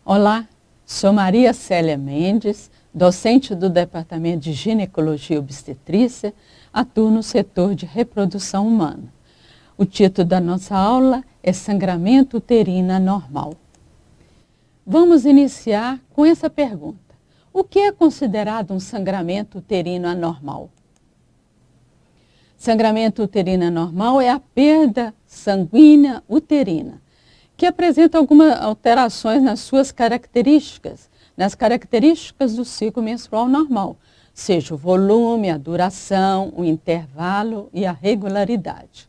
Olá, sou Maria Célia Mendes, docente do Departamento de Ginecologia e Obstetrícia, atuo no setor de reprodução humana. O título da nossa aula é Sangramento uterino anormal. Vamos iniciar com essa pergunta. O que é considerado um sangramento uterino anormal? Sangramento uterino anormal é a perda sanguínea uterina, que apresenta algumas alterações nas suas características, nas características do ciclo menstrual normal, seja o volume, a duração, o intervalo e a regularidade.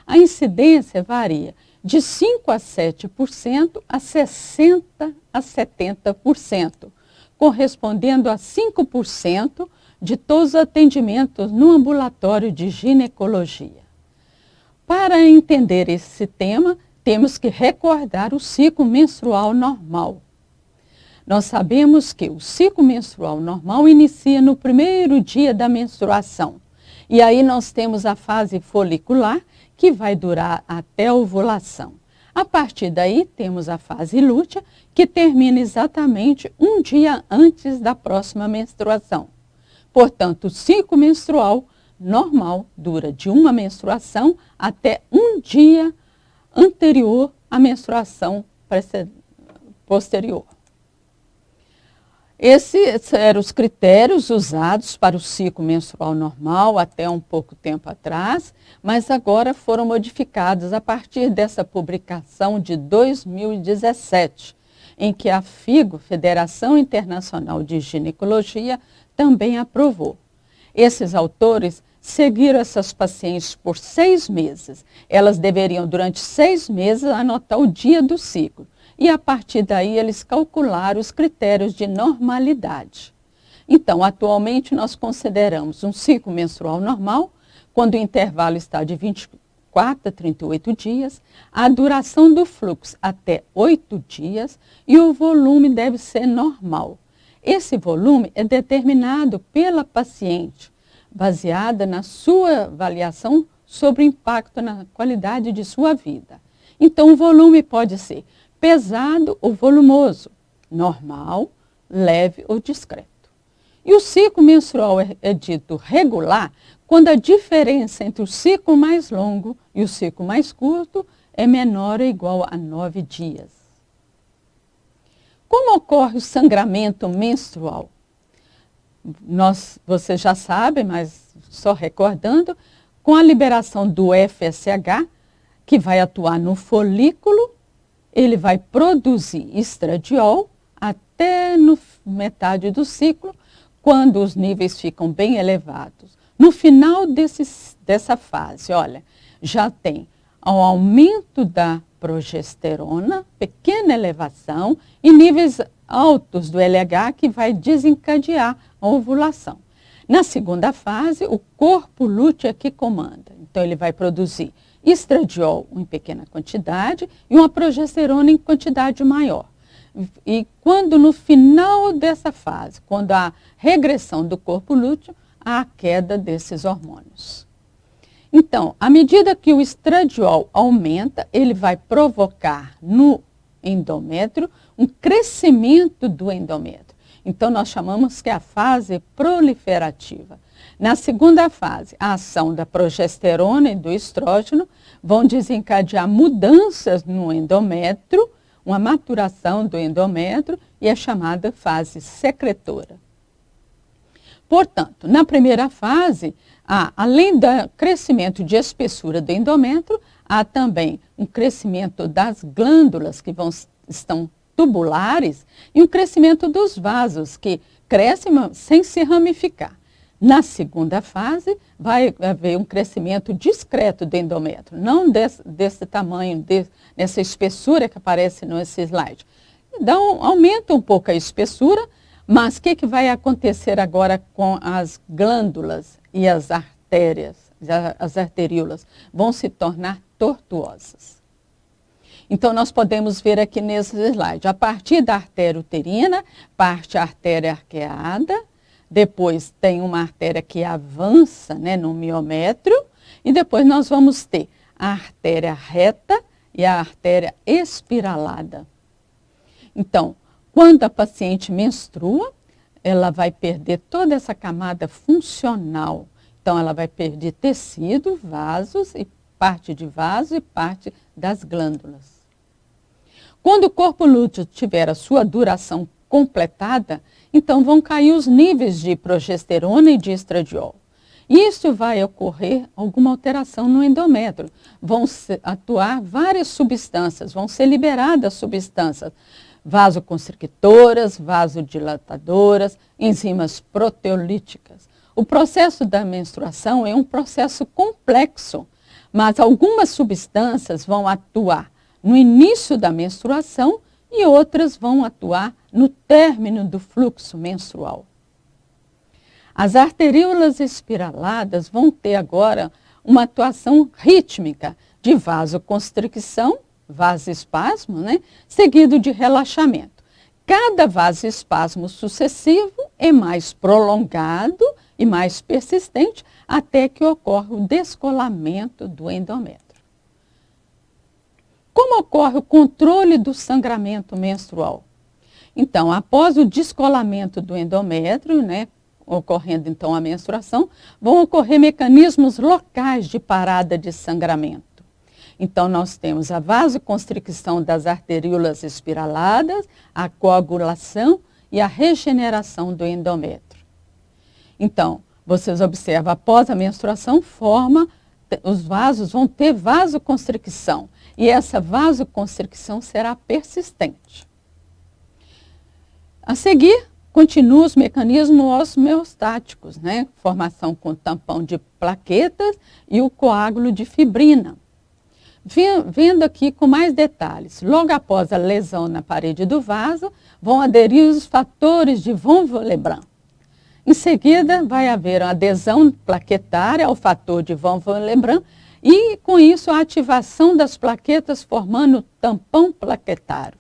A incidência varia de 5 a 7% a 60% a 70%, correspondendo a 5% de todos os atendimentos no ambulatório de ginecologia. Para entender esse tema, temos que recordar o ciclo menstrual normal. Nós sabemos que o ciclo menstrual normal inicia no primeiro dia da menstruação. E aí nós temos a fase folicular, que vai durar até a ovulação. A partir daí, temos a fase lútea, que termina exatamente um dia antes da próxima menstruação. Portanto, o ciclo menstrual normal dura de uma menstruação até um dia anterior à menstruação posterior. Esses eram os critérios usados para o ciclo menstrual normal até um pouco tempo atrás, mas agora foram modificados a partir dessa publicação de 2017, em que a FIGO, Federação Internacional de Ginecologia, também aprovou. Esses autores seguiram essas pacientes por 6 meses. Elas deveriam, durante 6 meses, anotar o dia do ciclo. E, a partir daí, eles calcularam os critérios de normalidade. Então, atualmente, nós consideramos um ciclo menstrual normal, quando o intervalo está de 24 a 38 dias, a duração do fluxo até 8 dias e o volume deve ser normal. Esse volume é determinado pela paciente, baseada na sua avaliação sobre o impacto na qualidade de sua vida. Então, o volume pode ser pesado ou volumoso, normal, leve ou discreto. E o ciclo menstrual é dito regular quando a diferença entre o ciclo mais longo e o ciclo mais curto é menor ou igual a 9 dias. Como ocorre o sangramento menstrual? Você já sabe, mas só recordando, com a liberação do FSH, que vai atuar no folículo, ele vai produzir estradiol até no metade do ciclo, quando os níveis ficam bem elevados. No final dessa fase, olha, já tem o aumento da progesterona, pequena elevação, e níveis altos do LH, que vai desencadear a ovulação. Na segunda fase, o corpo lúteo é que comanda. Então, ele vai produzir estradiol em pequena quantidade e uma progesterona em quantidade maior. E quando no final dessa fase, quando há regressão do corpo lúteo, há a queda desses hormônios. Então, à medida que o estradiol aumenta, ele vai provocar no endométrio um crescimento do endométrio. Então, nós chamamos que é a fase proliferativa. Na segunda fase, a ação da progesterona e do estrógeno vão desencadear mudanças no endométrio, uma maturação do endométrio, e é chamada fase secretora. Portanto, na primeira fase, além do crescimento de espessura do endométrio, há também um crescimento das glândulas que estão tubulares e um crescimento dos vasos que crescem sem se ramificar. Na segunda fase, vai haver um crescimento discreto do endométrio, não desse tamanho, nessa espessura que aparece nesse slide. Então, aumenta um pouco a espessura, mas o que vai acontecer agora com as glândulas e as artérias, as arteríolas? Vão se tornar tortuosas. Então, nós podemos ver aqui nesse slide, a partir da artéria uterina, parte a artéria arqueada, depois tem uma artéria que avança, né, no miométrio, e depois nós vamos ter a artéria reta e a artéria espiralada. Então, Quando a paciente menstrua, ela vai perder toda essa camada funcional. Então, ela vai perder tecido, vasos, e parte de vaso e parte das glândulas. Quando o corpo lúteo tiver a sua duração completada, então vão cair os níveis de progesterona e de estradiol. Isso vai ocorrer alguma alteração no endométrio. Vão atuar várias substâncias, vão ser liberadas substâncias vasoconstrictoras, vasodilatadoras, enzimas proteolíticas. O processo da menstruação é um processo complexo, mas algumas substâncias vão atuar no início da menstruação e outras vão atuar no término do fluxo menstrual. As arteríolas espiraladas vão ter agora uma atuação rítmica de vasoconstricção, vasoespasmo, seguido de relaxamento. Cada vasoespasmo sucessivo é mais prolongado e mais persistente até que ocorre o descolamento do endométrio. Como ocorre o controle do sangramento menstrual? Então, após o descolamento do endométrio, ocorrendo então a menstruação, vão ocorrer mecanismos locais de parada de sangramento. Então, nós temos a vasoconstricção das arteríolas espiraladas, a coagulação e a regeneração do endométrio. Então, vocês observam, após a menstruação, os vasos vão ter vasoconstricção e essa vasoconstricção será persistente. A seguir, continuam os mecanismos homeostáticos, formação com tampão de plaquetas e o coágulo de fibrina. Vendo aqui com mais detalhes, logo após a lesão na parede do vaso, vão aderir os fatores de von Willebrand. Em seguida, vai haver uma adesão plaquetária ao fator de von Willebrand e, com isso, a ativação das plaquetas formando o tampão plaquetário.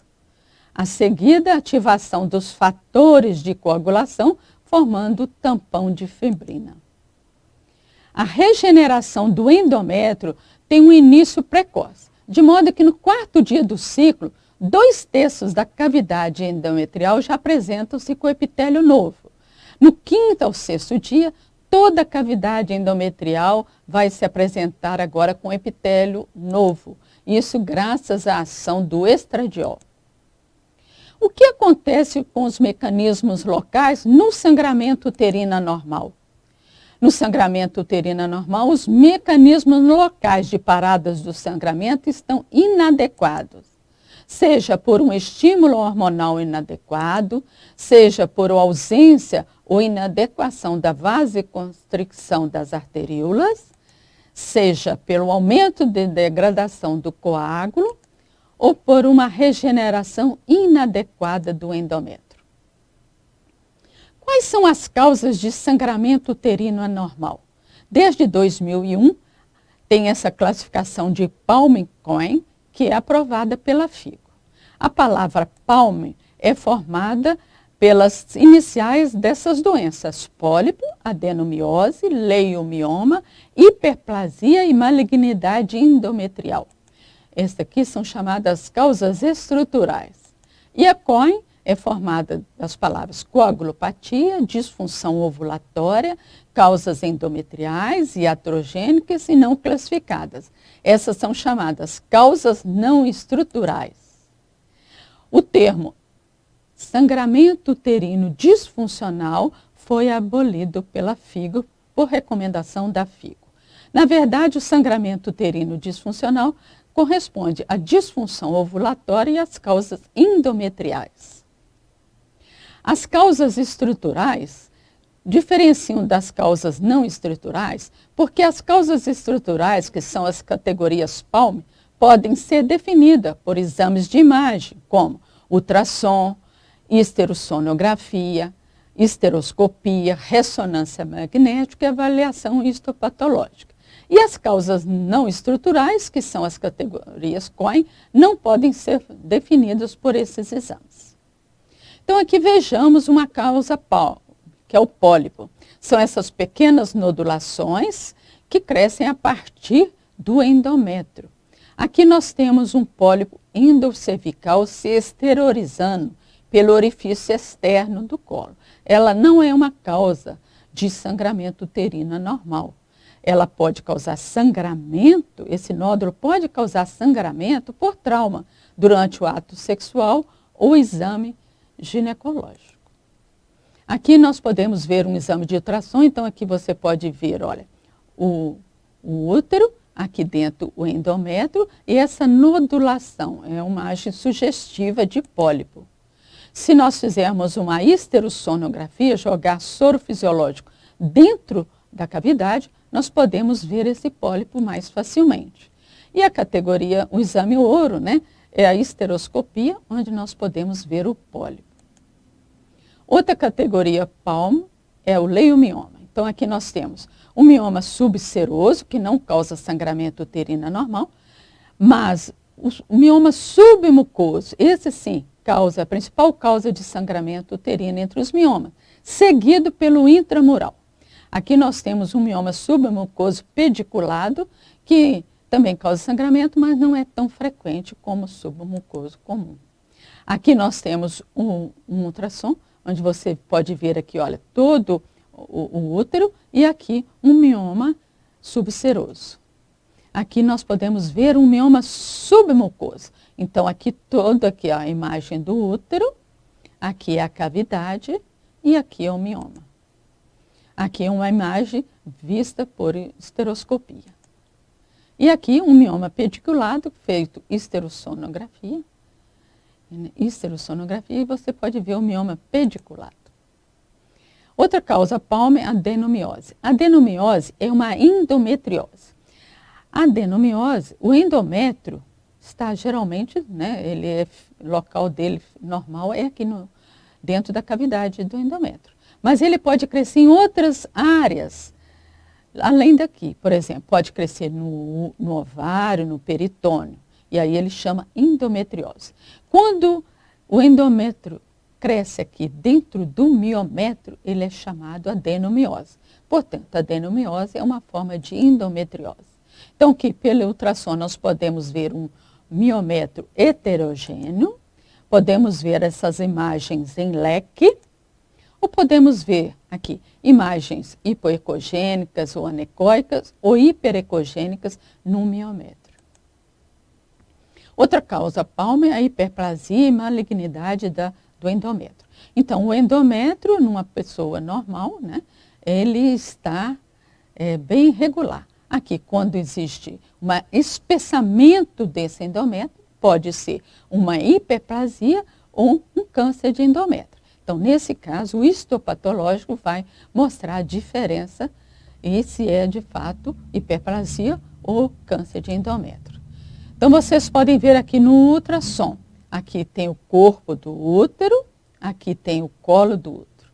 A seguida, a ativação dos fatores de coagulação formando o tampão de fibrina. A regeneração do endométrio tem um início precoce, de modo que no 4º dia do ciclo, 2/3 da cavidade endometrial já apresentam-se com epitélio novo. No 5º ao 6º dia, toda a cavidade endometrial vai se apresentar agora com epitélio novo. Isso graças à ação do estradiol. O que acontece com os mecanismos locais no sangramento uterino anormal? No sangramento uterino anormal, os mecanismos locais de paradas do sangramento estão inadequados. Seja por um estímulo hormonal inadequado, seja por ausência ou inadequação da vasoconstricção das arteríolas, seja pelo aumento de degradação do coágulo ou por uma regeneração inadequada do endométrio. Quais são as causas de sangramento uterino anormal? Desde 2001, tem essa classificação de Palm-Cohen, que é aprovada pela FIGO. A palavra Palm é formada pelas iniciais dessas doenças: pólipo, adenomiose, leiomioma, hiperplasia e malignidade endometrial. Essas aqui são chamadas causas estruturais. E a Cohen é formada das palavras coagulopatia, disfunção ovulatória, causas endometriais, iatrogênicas e não classificadas. Essas são chamadas causas não estruturais. O termo sangramento uterino disfuncional foi abolido pela FIGO por recomendação da FIGO. Na verdade, o sangramento uterino disfuncional corresponde à disfunção ovulatória e às causas endometriais. As causas estruturais diferenciam das causas não estruturais porque as causas estruturais, que são as categorias Palm, podem ser definidas por exames de imagem, como ultrassom, histerossonografia, histeroscopia, ressonância magnética e avaliação histopatológica. E as causas não estruturais, que são as categorias Cohen, não podem ser definidas por esses exames. Então, aqui vejamos uma causa Palm, que é o pólipo. São essas pequenas nodulações que crescem a partir do endométrio. Aqui nós temos um pólipo endocervical se exteriorizando pelo orifício externo do colo. Ela não é uma causa de sangramento uterino anormal. Ela pode causar sangramento, esse nódulo pode causar sangramento por trauma durante o ato sexual ou exame ginecológico. Aqui nós podemos ver um exame de ultrassom, então aqui você pode ver, olha, o útero, aqui dentro o endométrio e essa nodulação, é uma imagem sugestiva de pólipo. Se nós fizermos uma histerossonografia, jogar soro fisiológico dentro da cavidade, nós podemos ver esse pólipo mais facilmente. E a categoria, o exame ouro, né, é a histeroscopia, onde nós podemos ver o pólipo. Outra categoria palmo é o leiomioma. Então aqui nós temos o mioma subseroso, que não causa sangramento uterino normal, mas o mioma submucoso, esse sim, causa, a principal causa de sangramento uterino entre os miomas, seguido pelo intramural. Aqui nós temos um mioma submucoso pediculado, que também causa sangramento, mas não é tão frequente como o submucoso comum. Aqui nós temos um ultrassom, onde você pode ver aqui, olha, todo o útero e aqui um mioma subseroso. Aqui nós podemos ver um mioma submucoso. Então, aqui a imagem do útero, aqui é a cavidade e aqui é o mioma. Aqui é uma imagem vista por histeroscopia. E aqui um mioma pediculado, feito histerossonografia. Histerossonografia e você pode ver o mioma pediculado. Outra causa palma é a adenomiose. A adenomiose é uma endometriose. A adenomiose, o endométrio está geralmente, o local dele normal é aqui dentro da cavidade do endométrio. Mas ele pode crescer em outras áreas, além daqui. Por exemplo, pode crescer no ovário, no peritônio. E aí ele chama endometriose. Quando o endométrio cresce aqui dentro do miométrio, ele é chamado adenomiose. Portanto, a adenomiose é uma forma de endometriose. Então, aqui pelo ultrassom nós podemos ver um miométrio heterogêneo, podemos ver essas imagens em leque, ou podemos ver aqui imagens hipoecogênicas ou anecoicas ou hiperecogênicas no miométrio. Outra causa palma é a hiperplasia e malignidade do endométrio. Então, o endométrio, numa pessoa normal, ele está bem regular. Aqui, quando existe um espessamento desse endométrio, pode ser uma hiperplasia ou um câncer de endométrio. Então, nesse caso, o histopatológico vai mostrar a diferença e se é, de fato, hiperplasia ou câncer de endométrio. Então, vocês podem ver aqui no ultrassom. Aqui tem o corpo do útero, aqui tem o colo do útero.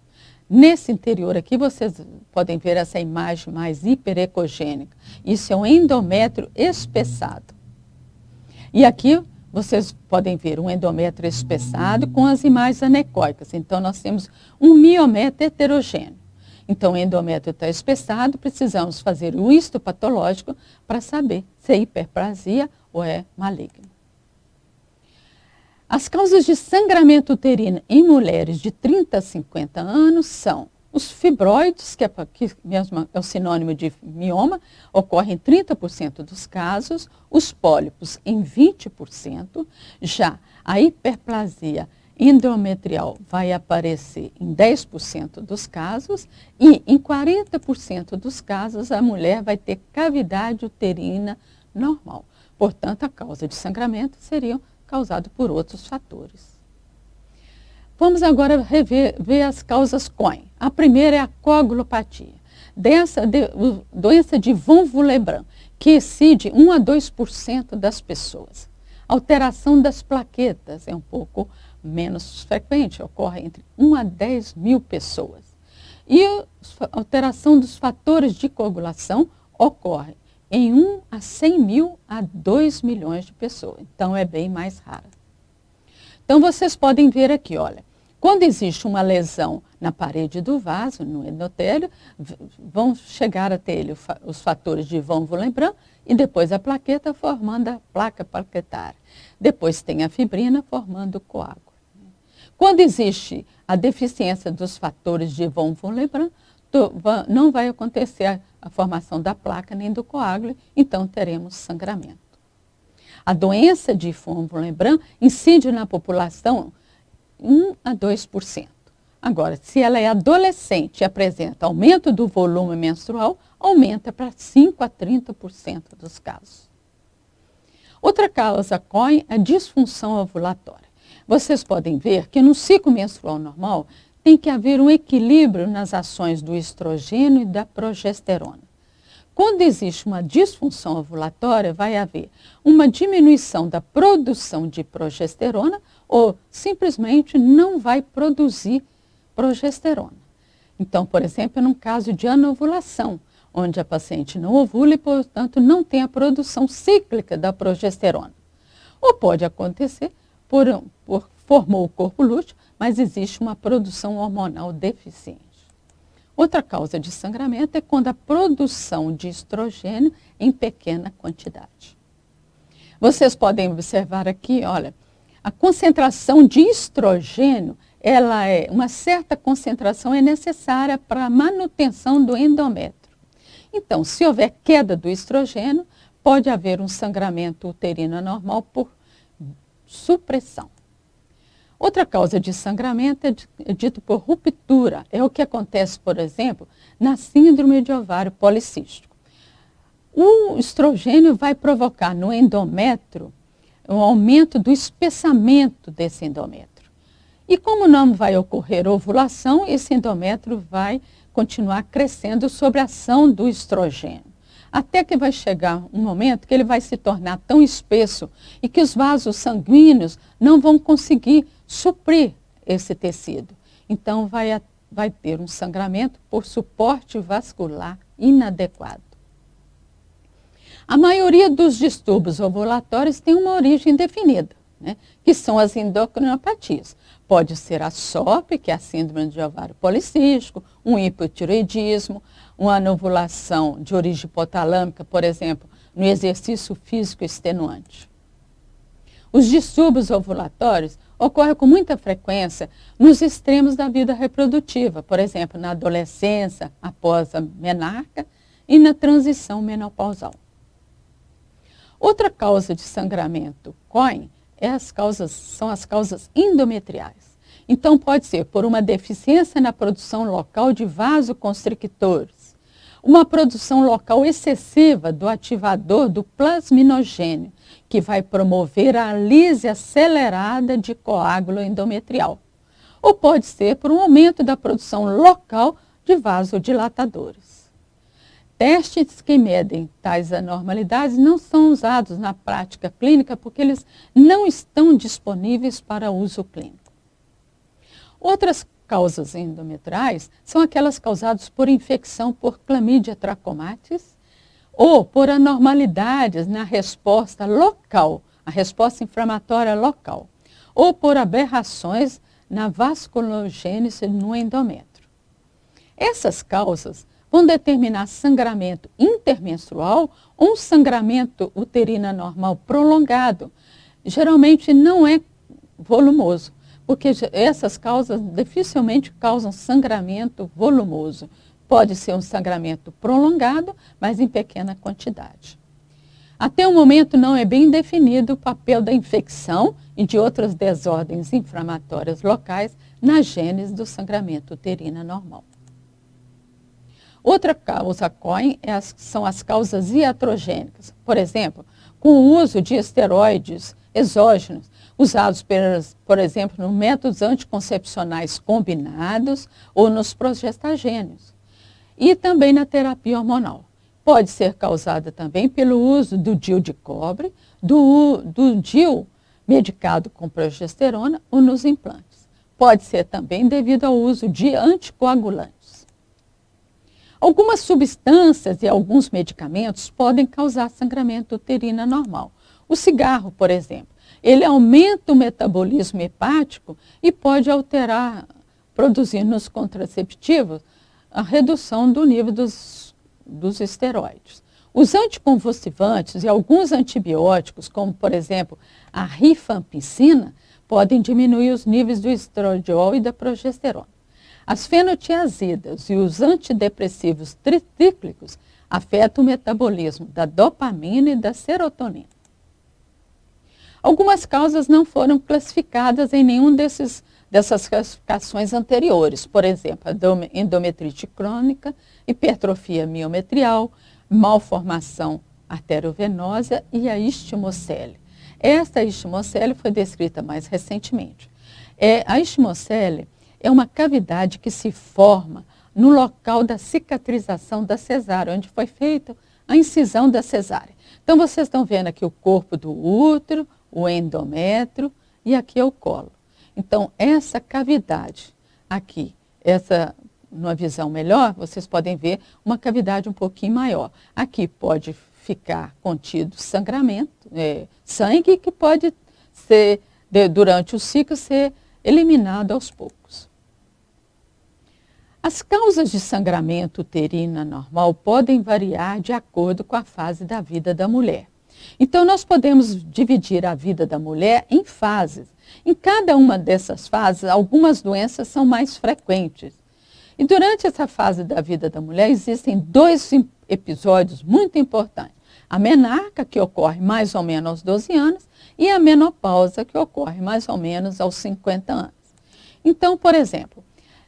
Nesse interior aqui, vocês podem ver essa imagem mais hiperecogênica. Isso é um endométrio espessado. E aqui vocês podem ver um endométrio espessado com as imagens anecoicas. Então, nós temos um miométrio heterogêneo. Então, o endométrio está espessado, precisamos fazer o histopatológico para saber se é hiperplasia ou é maligno. As causas de sangramento uterino em mulheres de 30 a 50 anos são os fibroides, que mesmo é o sinônimo de mioma, ocorre em 30% dos casos, os pólipos em 20%, já a hiperplasia endometrial vai aparecer em 10% dos casos e em 40% dos casos a mulher vai ter cavidade uterina normal. Portanto, a causa de sangramento seria causada por outros fatores. Vamos agora ver as causas COIN. A primeira é a coagulopatia. Doença de von Willebrand, que excede 1 a 2% das pessoas. Alteração das plaquetas é um pouco menos frequente, ocorre entre 1 a 10 mil pessoas. E a alteração dos fatores de coagulação ocorre em 1 a 100 mil a 2 milhões de pessoas. Então, é bem mais rara. Então, vocês podem ver aqui, olha, quando existe uma lesão na parede do vaso, no endotélio, vão chegar até ele os fatores de von Willebrand e depois a plaqueta formando a placa plaquetária. Depois tem a fibrina formando o coágulo. Quando existe a deficiência dos fatores de von Willebrand, não vai acontecer a formação da placa nem do coágulo, então teremos sangramento. A doença de von Willebrand incide na população 1 a 2%. Agora, se ela é adolescente e apresenta aumento do volume menstrual, aumenta para 5 a 30% dos casos. Outra causa COIN é a disfunção ovulatória. Vocês podem ver que no ciclo menstrual normal tem que haver um equilíbrio nas ações do estrogênio e da progesterona. Quando existe uma disfunção ovulatória, vai haver uma diminuição da produção de progesterona ou simplesmente não vai produzir progesterona. Então, por exemplo, num caso de anovulação, onde a paciente não ovula e, portanto, não tem a produção cíclica da progesterona. Ou pode acontecer formou o corpo lúteo, mas existe uma produção hormonal deficiente. Outra causa de sangramento é quando a produção de estrogênio em pequena quantidade. Vocês podem observar aqui, olha, a concentração de estrogênio, uma certa concentração é necessária para a manutenção do endométrio. Então, se houver queda do estrogênio, pode haver um sangramento uterino anormal por supressão. Outra causa de sangramento é dito por ruptura. É o que acontece, por exemplo, na síndrome de ovário policístico. O estrogênio vai provocar no endométrio um aumento do espessamento desse endométrio. E como não vai ocorrer ovulação, esse endométrio vai continuar crescendo sob a ação do estrogênio. Até que vai chegar um momento que ele vai se tornar tão espesso e que os vasos sanguíneos não vão conseguir suprir esse tecido. Então vai ter um sangramento por suporte vascular inadequado. A maioria dos distúrbios ovulatórios tem uma origem definida, né, que são as endocrinopatias. Pode ser a SOP, que é a síndrome de ovário policístico, um hipotireoidismo, uma anovulação de origem hipotalâmica, por exemplo, no exercício físico extenuante. Os distúrbios ovulatórios ocorrem com muita frequência nos extremos da vida reprodutiva, por exemplo, na adolescência, após a menarca e na transição menopausal. Outra causa de sangramento COIN são as causas endometriais. Então, pode ser por uma deficiência na produção local de vasoconstrictores, uma produção local excessiva do ativador do plasminogênio, que vai promover a lise acelerada de coágulo endometrial. Ou pode ser por um aumento da produção local de vasodilatadores. Testes que medem tais anormalidades não são usados na prática clínica porque eles não estão disponíveis para uso clínico. Outras causas endometriais são aquelas causadas por infecção por Chlamydia trachomatis ou por anormalidades na resposta local, a resposta inflamatória local, ou por aberrações na vasculogênese no endométrio. Essas causas vão determinar sangramento intermenstrual ou um sangramento uterino anormal prolongado. Geralmente não é volumoso, porque essas causas dificilmente causam sangramento volumoso. Pode ser um sangramento prolongado, mas em pequena quantidade. Até o momento não é bem definido o papel da infecção e de outras desordens inflamatórias locais na gênese do sangramento uterino anormal. Outra causa COIN são as causas iatrogênicas. Por exemplo, com o uso de esteroides exógenos, usados, por exemplo, nos métodos anticoncepcionais combinados ou nos progestagênios. E também na terapia hormonal. Pode ser causada também pelo uso do DIU de cobre, do DIU medicado com progesterona ou nos implantes. Pode ser também devido ao uso de anticoagulantes. Algumas substâncias e alguns medicamentos podem causar sangramento uterino anormal. O cigarro, por exemplo, ele aumenta o metabolismo hepático e pode alterar, produzir nos contraceptivos, a redução do nível dos esteroides. Os anticonvulsivantes e alguns antibióticos, como por exemplo a rifampicina, podem diminuir os níveis do estradiol e da progesterona. As fenotiazidas e os antidepressivos tricíclicos afetam o metabolismo da dopamina e da serotonina. Algumas causas não foram classificadas em nenhum dessas classificações anteriores, por exemplo, a endometrite crônica, hipertrofia miometrial, malformação arteriovenosa e a istimocele. Esta istimocele foi descrita mais recentemente. A istimocele é uma cavidade que se forma no local da cicatrização da cesárea, onde foi feita a incisão da cesárea. Então, vocês estão vendo aqui o corpo do útero, o endométrio e aqui é o colo. Então, essa cavidade aqui, numa visão melhor, vocês podem ver uma cavidade um pouquinho maior. Aqui pode ficar contido sangramento, sangue que pode ser, durante o ciclo, ser eliminado aos poucos. As causas de sangramento uterino anormal podem variar de acordo com a fase da vida da mulher. Então, nós podemos dividir a vida da mulher em fases. Em cada uma dessas fases, algumas doenças são mais frequentes. E durante essa fase da vida da mulher, existem 2 episódios muito importantes. A menarca, que ocorre mais ou menos aos 12 anos, e a menopausa, que ocorre mais ou menos aos 50 anos. Então, por exemplo,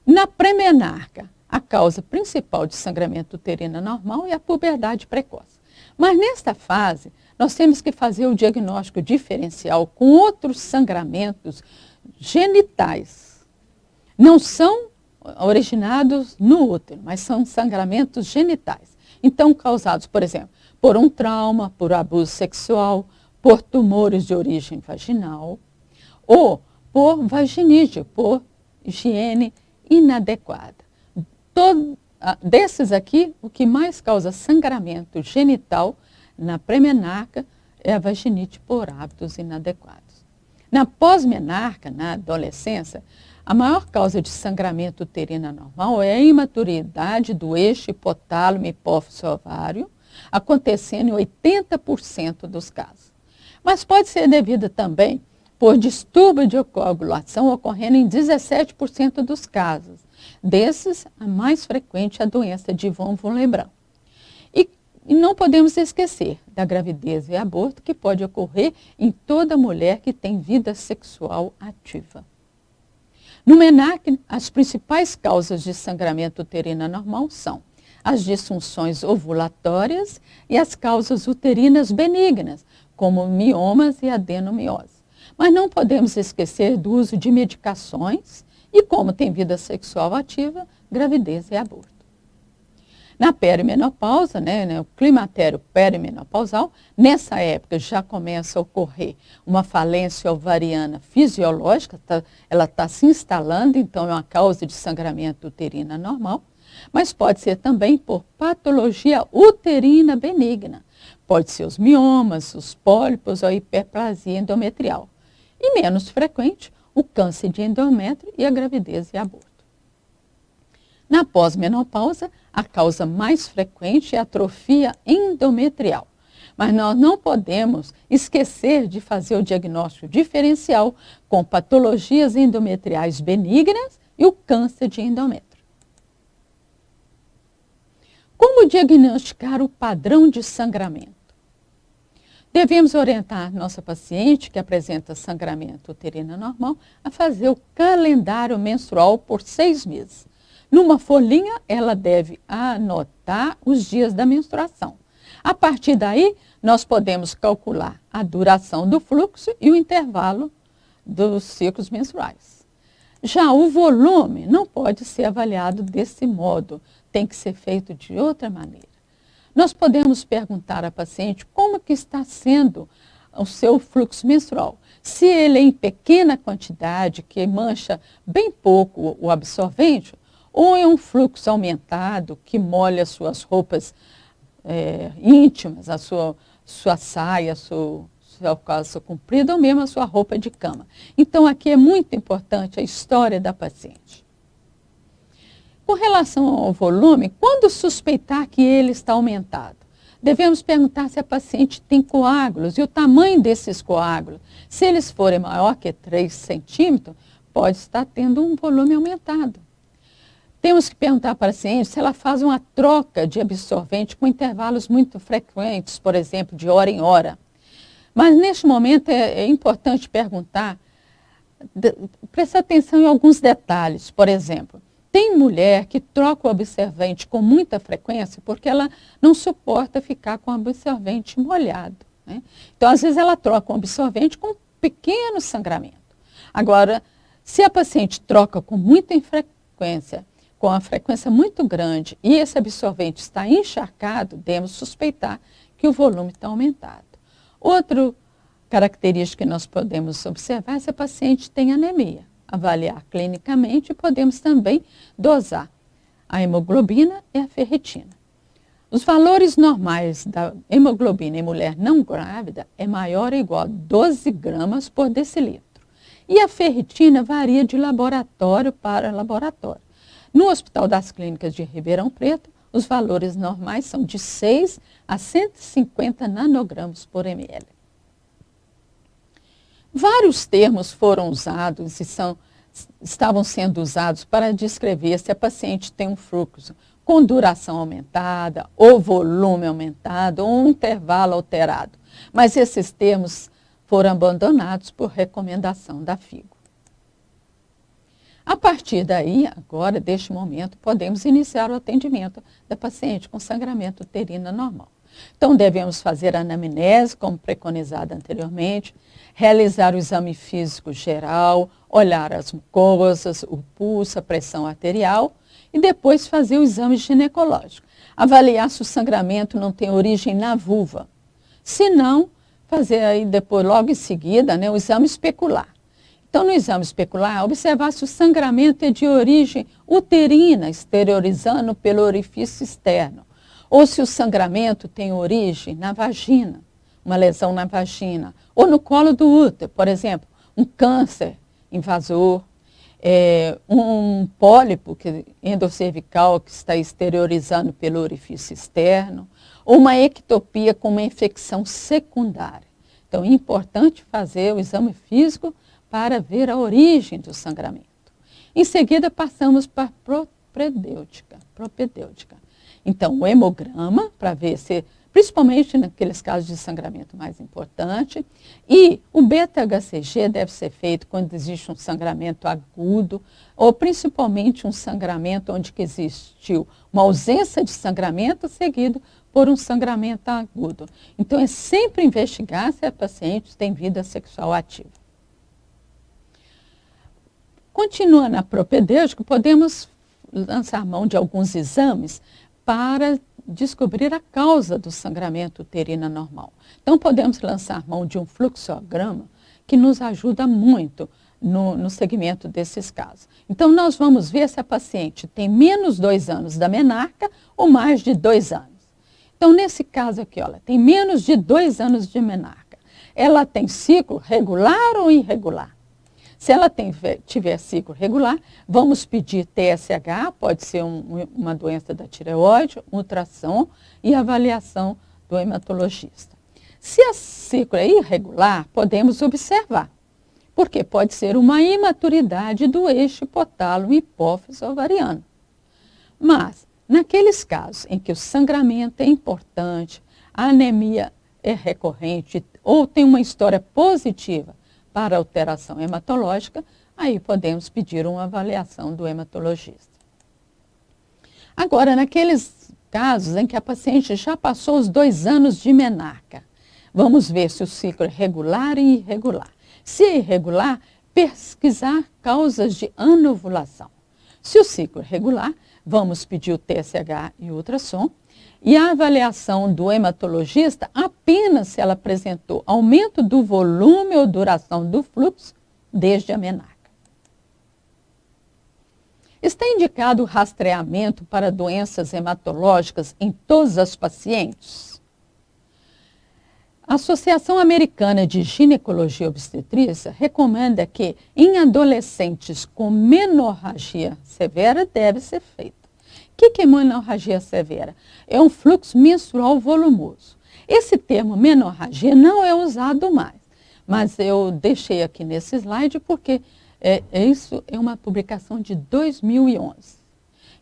na pré-menarca, a causa principal de sangramento uterino anormal é a puberdade precoce. Mas nesta fase, nós temos que fazer o diagnóstico diferencial com outros sangramentos genitais. Não são originados no útero, mas são sangramentos genitais. Então, causados, por exemplo, por um trauma, por abuso sexual, por tumores de origem vaginal, ou por vaginídeo, por higiene inadequada. Desses aqui, o que mais causa sangramento genital na pré-menarca é a vaginite por hábitos inadequados. Na pós-menarca, na adolescência, a maior causa de sangramento uterino anormal é a imaturidade do eixo hipotálamo hipófise ovário, acontecendo em 80% dos casos. Mas pode ser devida também por distúrbio de coagulação ocorrendo em 17% dos casos. Desses, a mais frequente é a doença de von Willebrand. E não podemos esquecer da gravidez e aborto, que pode ocorrer em toda mulher que tem vida sexual ativa. No MENARC, as principais causas de sangramento uterino anormal são as disfunções ovulatórias e as causas uterinas benignas, como miomas e adenomiose. Mas não podemos esquecer do uso de medicações e, como tem vida sexual ativa, gravidez e aborto. Na perimenopausa, o climatério perimenopausal, nessa época já começa a ocorrer uma falência ovariana fisiológica, ela está se instalando, então é uma causa de sangramento uterino anormal, mas pode ser também por patologia uterina benigna. Pode ser os miomas, os pólipos ou a hiperplasia endometrial. E menos frequente, o câncer de endométrio e a gravidez e aborto. Na pós-menopausa, a causa mais frequente é a atrofia endometrial. Mas nós não podemos esquecer de fazer o diagnóstico diferencial com patologias endometriais benignas e o câncer de endométrio. Como diagnosticar o padrão de sangramento? Devemos orientar nossa paciente que apresenta sangramento uterino anormal a fazer o calendário menstrual por 6 meses. Numa folhinha, ela deve anotar os dias da menstruação. A partir daí, nós podemos calcular a duração do fluxo e o intervalo dos ciclos menstruais. Já o volume não pode ser avaliado desse modo, tem que ser feito de outra maneira. Nós podemos perguntar à paciente como que está sendo o seu fluxo menstrual. Se ele é em pequena quantidade, que mancha bem pouco o absorvente, ou é um fluxo aumentado que molha suas roupas íntimas, a sua saia, sua calça comprida, ou mesmo a sua roupa de cama. Então, aqui é muito importante a história da paciente. Com relação ao volume, quando suspeitar que ele está aumentado? Devemos perguntar se a paciente tem coágulos e o tamanho desses coágulos. Se eles forem maior que 3 centímetros, pode estar tendo um volume aumentado. Temos que perguntar para a paciente se ela faz uma troca de absorvente com intervalos muito frequentes, por exemplo, de hora em hora. Mas neste momento é importante perguntar, prestar atenção em alguns detalhes. Por exemplo, tem mulher que troca o absorvente com muita frequência porque ela não suporta ficar com o absorvente molhado, né? Então, às vezes, ela troca um absorvente com um pequeno sangramento. Agora, se a paciente troca com muita frequência, com uma frequência muito grande, e esse absorvente está encharcado, devemos suspeitar que o volume está aumentado. Outra característica que nós podemos observar é se a paciente tem anemia. Avaliar clinicamente e podemos também dosar a hemoglobina e a ferritina. Os valores normais da hemoglobina em mulher não grávida é maior ou igual a 12 gramas por decilitro. E a ferritina varia de laboratório para laboratório. No Hospital das Clínicas de Ribeirão Preto, os valores normais são de 6 a 150 nanogramas por ml. Vários termos foram usados e estavam sendo usados para descrever se a paciente tem um fluxo com duração aumentada, ou volume aumentado, ou um intervalo alterado. Mas esses termos foram abandonados por recomendação da FIGO. A partir daí, agora, deste momento, podemos iniciar o atendimento da paciente com sangramento uterino anormal. Então, devemos fazer a anamnese, como preconizado anteriormente, realizar o exame físico geral, olhar as mucosas, o pulso, a pressão arterial e depois fazer o exame ginecológico. Avaliar se o sangramento não tem origem na vulva. Se não, fazer aí depois, logo em seguida, o exame especular. Então, no exame especular, observar se o sangramento é de origem uterina, exteriorizando pelo orifício externo, ou se o sangramento tem origem na vagina, uma lesão na vagina, ou no colo do útero, por exemplo, um câncer invasor, um pólipo endocervical que está exteriorizando pelo orifício externo, ou uma ectopia com uma infecção secundária. Então, é importante fazer o exame físico para ver a origem do sangramento. Em seguida, passamos para a propedêutica. Então, o hemograma, para ver se, principalmente naqueles casos de sangramento mais importante, e o beta-HCG deve ser feito quando existe um sangramento agudo, ou principalmente um sangramento onde existiu uma ausência de sangramento seguido por um sangramento agudo. Então, é sempre investigar se a paciente tem vida sexual ativa. Continuando a propedêutica, podemos lançar mão de alguns exames para descobrir a causa do sangramento uterino anormal. Então, podemos lançar mão de um fluxograma que nos ajuda muito no segmento desses casos. Então, nós vamos ver se a paciente tem menos 2 anos da menarca ou mais de 2 anos. Então, nesse caso aqui, olha, tem menos de 2 anos de menarca. Ela tem ciclo regular ou irregular? Se ela tiver ciclo regular, vamos pedir TSH, pode ser uma doença da tireoide, ultrassom e avaliação do hematologista. Se a ciclo é irregular, podemos observar, porque pode ser uma imaturidade do eixo hipotálamo hipófise ovariano. Mas, naqueles casos em que o sangramento é importante, a anemia é recorrente ou tem uma história positiva para alteração hematológica, aí podemos pedir uma avaliação do hematologista. Agora, naqueles casos em que a paciente já passou os 2 anos de menarca, vamos ver se o ciclo é regular e irregular. Se é irregular, pesquisar causas de anovulação. Se o ciclo é regular, vamos pedir o TSH e o ultrassom. E a avaliação do hematologista apenas se ela apresentou aumento do volume ou duração do fluxo desde a menarca. Está indicado o rastreamento para doenças hematológicas em todas as pacientes? A Associação Americana de Ginecologia e Obstetrícia recomenda que em adolescentes com menorragia severa deve ser feito. que é menorragia severa? É um fluxo menstrual volumoso. Esse termo menorragia não é usado mais, mas eu deixei aqui nesse slide porque isso é uma publicação de 2011.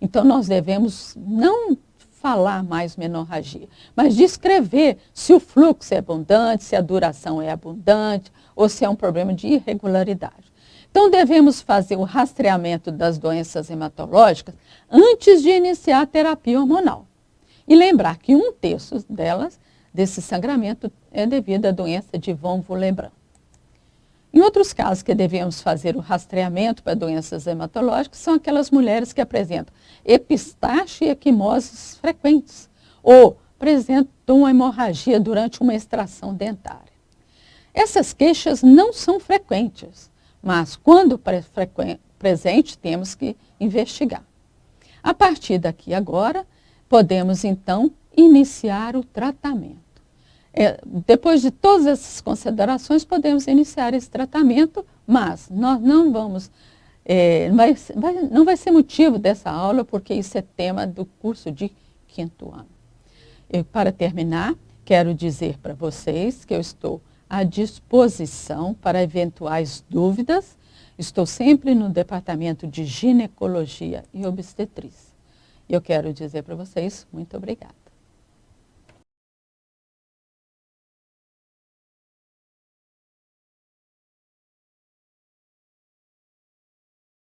Então, nós devemos não falar mais menorragia, mas descrever se o fluxo é abundante, se a duração é abundante, ou se é um problema de irregularidade. Então, devemos fazer o rastreamento das doenças hematológicas antes de iniciar a terapia hormonal. E lembrar que 1/3 delas, desse sangramento, é devido à doença de von Willebrand. Em outros casos que devemos fazer o rastreamento para doenças hematológicas são aquelas mulheres que apresentam epistaxe e equimoses frequentes ou apresentam uma hemorragia durante uma extração dentária. Essas queixas não são frequentes, mas quando presente temos que investigar. A partir daqui agora, podemos então iniciar o tratamento. Depois de todas essas considerações, podemos iniciar esse tratamento, mas nós não vamos, não vai ser motivo dessa aula, porque isso é tema do curso de 5º ano. Para terminar, quero dizer para vocês que eu estou à disposição para eventuais dúvidas. Estou sempre no departamento de ginecologia e obstetrícia. Eu quero dizer para vocês muito obrigada.